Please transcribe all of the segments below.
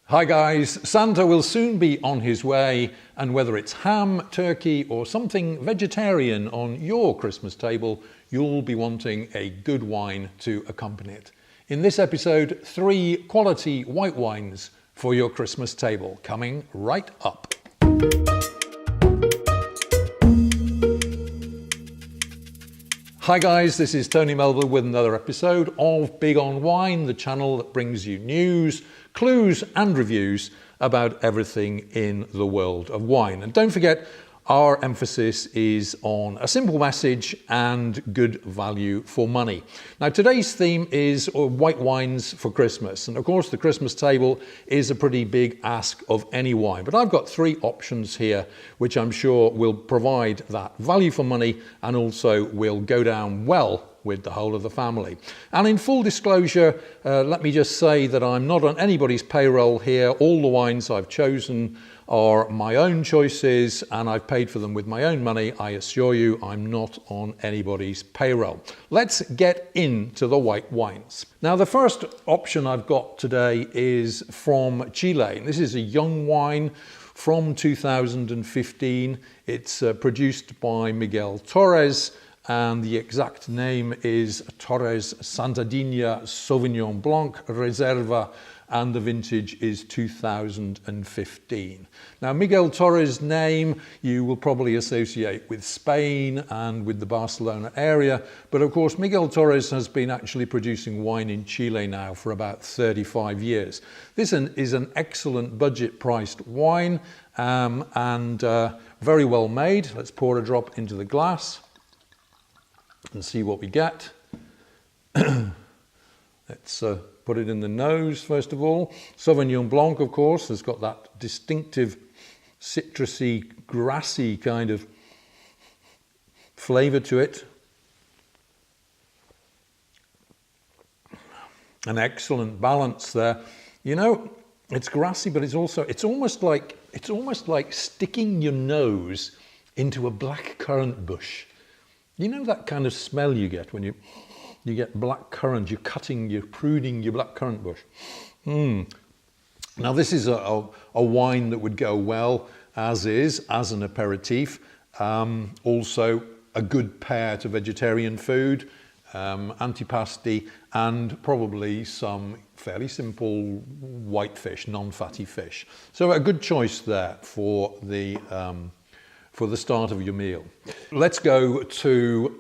Hi guys, Santa will soon be on his way, and whether it's ham, turkey or something vegetarian on your Christmas table, you'll be wanting a good wine to accompany it. In this episode, 3 quality white wines for your Christmas table, coming right up. Hi guys, this is Tony Melville with another episode of Big on Wine, the channel that brings you news, clues and reviews about everything in the world of wine. And don't forget, our emphasis is on a simple message and good value for money. Now today's theme is white wines for Christmas. And of course the Christmas table is a pretty big ask of any wine. But I've got 3 options here which I'm sure will provide that value for money and also will go down well with the whole of the family. And in full disclosure, let me just say that I'm not on anybody's payroll here. All the wines I've chosen are my own choices and I've paid for them with my own money. I assure you I'm not on anybody's payroll. Let's get into the white wines. Now the first option I've got today is from Chile. This is a young wine from 2015. It's produced by Miguel Torres, and the exact name is Torres Santa Digna Sauvignon Blanc Reserva, and the vintage is 2015. Now Miguel Torres' name you will probably associate with Spain and with the Barcelona area, but of course Miguel Torres has been actually producing wine in Chile now for about 35 years. This is an excellent budget priced wine and very well made. Let's pour a drop into the glass and see what we get. Let's put it in the nose first of all. Sauvignon Blanc, of course, has got that distinctive citrusy, grassy kind of flavour to it. An excellent balance there. You know, it's grassy, but it's almost like sticking your nose into a black currant bush. You know that kind of smell you get when you get black currant, you're pruning your black currant bush. Now this is a wine that would go well as an aperitif. Also a good pair to vegetarian food, antipasti, and probably some fairly simple white fish, non-fatty fish. So a good choice there for the start of your meal. Let's go to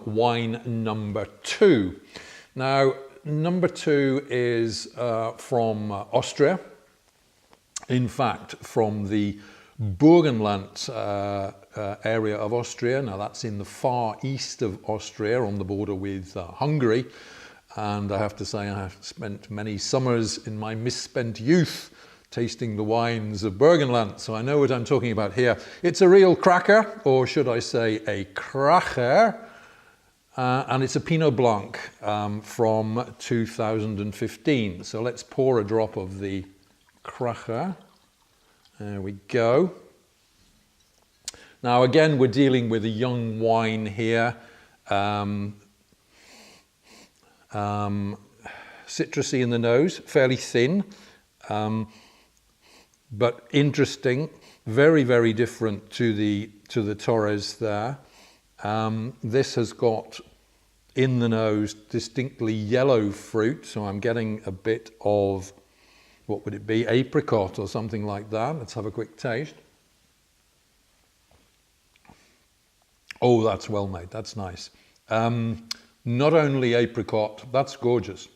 wine number 2. Now, number 2 is from Austria. In fact, from the Burgenland area of Austria. Now, that's in the far east of Austria on the border with Hungary. And I have to say, I have spent many summers in my misspent youth tasting the wines of Burgenland, so I know what I'm talking about here. It's a real Kracher, or should I say a Kracher, and it's a Pinot Blanc from 2015. So let's pour a drop of the Kracher. There we go. Now again, we're dealing with a young wine here. Citrusy in the nose, fairly thin. But interesting, very, very different to the Torres there. This has got in the nose distinctly yellow fruit, so I'm getting a bit of, what would it be, apricot or something like that. Let's have a quick taste. Oh, that's well made, that's nice. Not only apricot, that's gorgeous.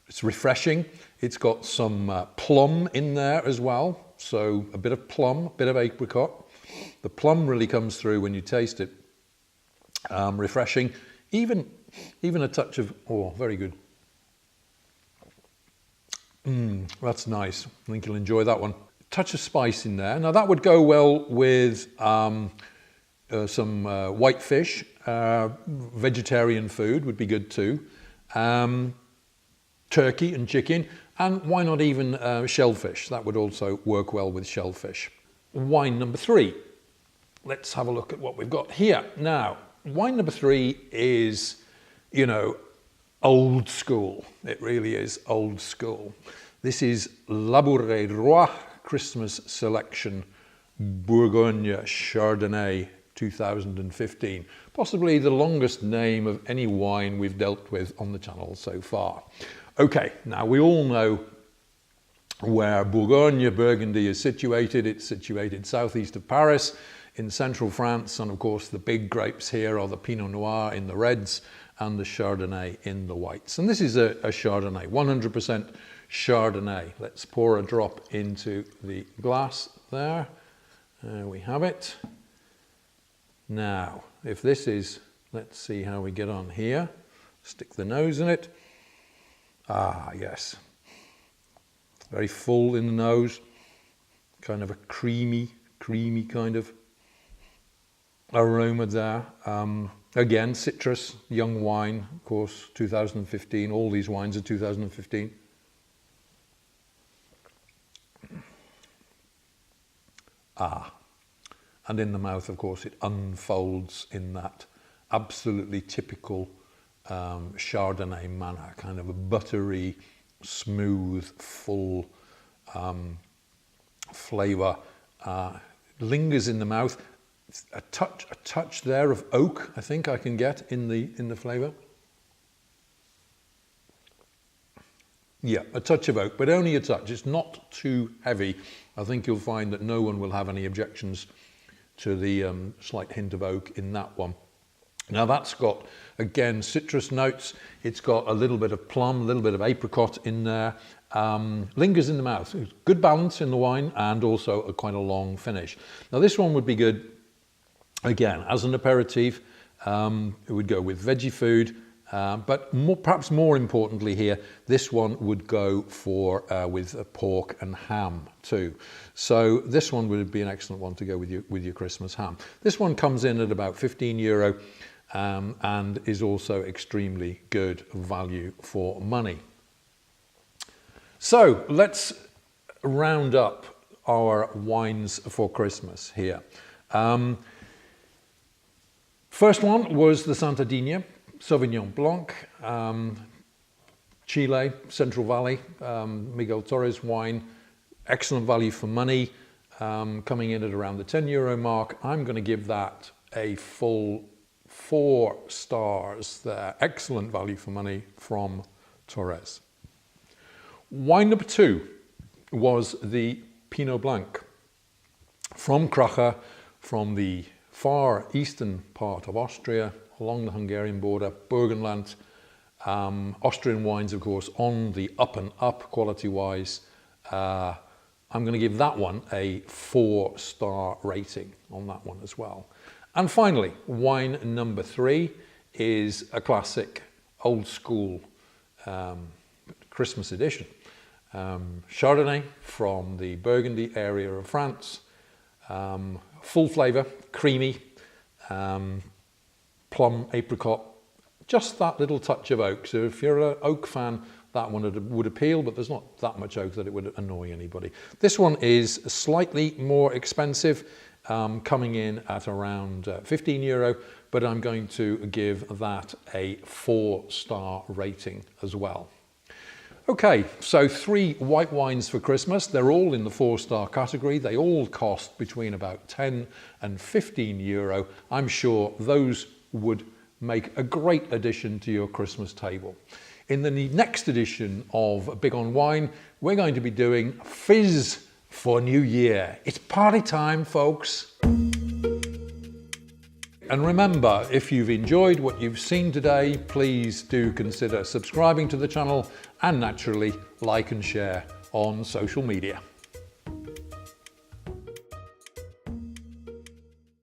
It's refreshing. It's got some plum in there as well. So a bit of plum, a bit of apricot. The plum really comes through when you taste it. Refreshing. Even a touch of, oh, very good. That's nice. I think you'll enjoy that one. Touch of spice in there. Now that would go well with some white fish. Vegetarian food would be good too. Turkey and chicken, and why not even shellfish? That would also work well with shellfish. Wine number 3. Let's have a look at what we've got here. Now, wine number 3 is, you know, old school. It really is old school. This is Labouré-Roi Christmas Selection Bourgogne Chardonnay 2015. Possibly the longest name of any wine we've dealt with on the channel so far. Okay, now we all know where Bourgogne, Burgundy is situated. It's situated southeast of Paris in central France, and of course the big grapes here are the Pinot Noir in the reds and the Chardonnay in the whites. And this is a Chardonnay, 100% Chardonnay. Let's pour a drop into the glass there. There we have it. Now, if this is, let's see how we get on here. Stick the nose in it. Ah, yes. Very full in the nose. Kind of a creamy kind of aroma there. Again, citrus, young wine, of course, 2015. All these wines are 2015. And in the mouth, of course, it unfolds in that absolutely typical Chardonnay manner, kind of a buttery, smooth, full flavour. Lingers in the mouth. A touch there of oak, I think I can get in the flavour. Yeah, a touch of oak, but only a touch. It's not too heavy. I think you'll find that no one will have any objections to the slight hint of oak in that one. Now that's got, again, citrus notes. It's got a little bit of plum, a little bit of apricot in there. Lingers in the mouth. Good balance in the wine and also quite a long finish. Now this one would be good, again, as an aperitif. It would go with veggie food. But perhaps more importantly here, this one would go for with pork and ham too. So this one would be an excellent one to go with your Christmas ham. This one comes in at about €15 and is also extremely good value for money. So let's round up our wines for Christmas here. First one was the Santa Digna Sauvignon Blanc, Chile, Central Valley, Miguel Torres wine, excellent value for money, coming in at around the €10 mark. I'm going to give that a full 4 stars there. Excellent value for money from Torres. Wine number 2 was the Pinot Blanc from Kracher, from the far eastern part of Austria, along the Hungarian border, Burgenland. Austrian wines, of course, on the up and up quality-wise. I'm going to give that one a 4-star rating on that one as well. And finally, wine number 3 is a classic, old school Christmas edition. Chardonnay from the Burgundy area of France. Full flavour, creamy, plum, apricot, just that little touch of oak. So if you're an oak fan, that one would appeal, but there's not that much oak that it would annoy anybody. This one is slightly more expensive, coming in at around €15, but I'm going to give that a 4-star rating as well. Okay, so 3 white wines for Christmas. They're all in the 4-star category. They all cost between about €10 and €15. I'm sure those would make a great addition to your Christmas table. In the next edition of Big on Wine, we're going to be doing fizz for New Year. It's party time, folks. And remember, if you've enjoyed what you've seen today, please do consider subscribing to the channel and naturally like and share on social media.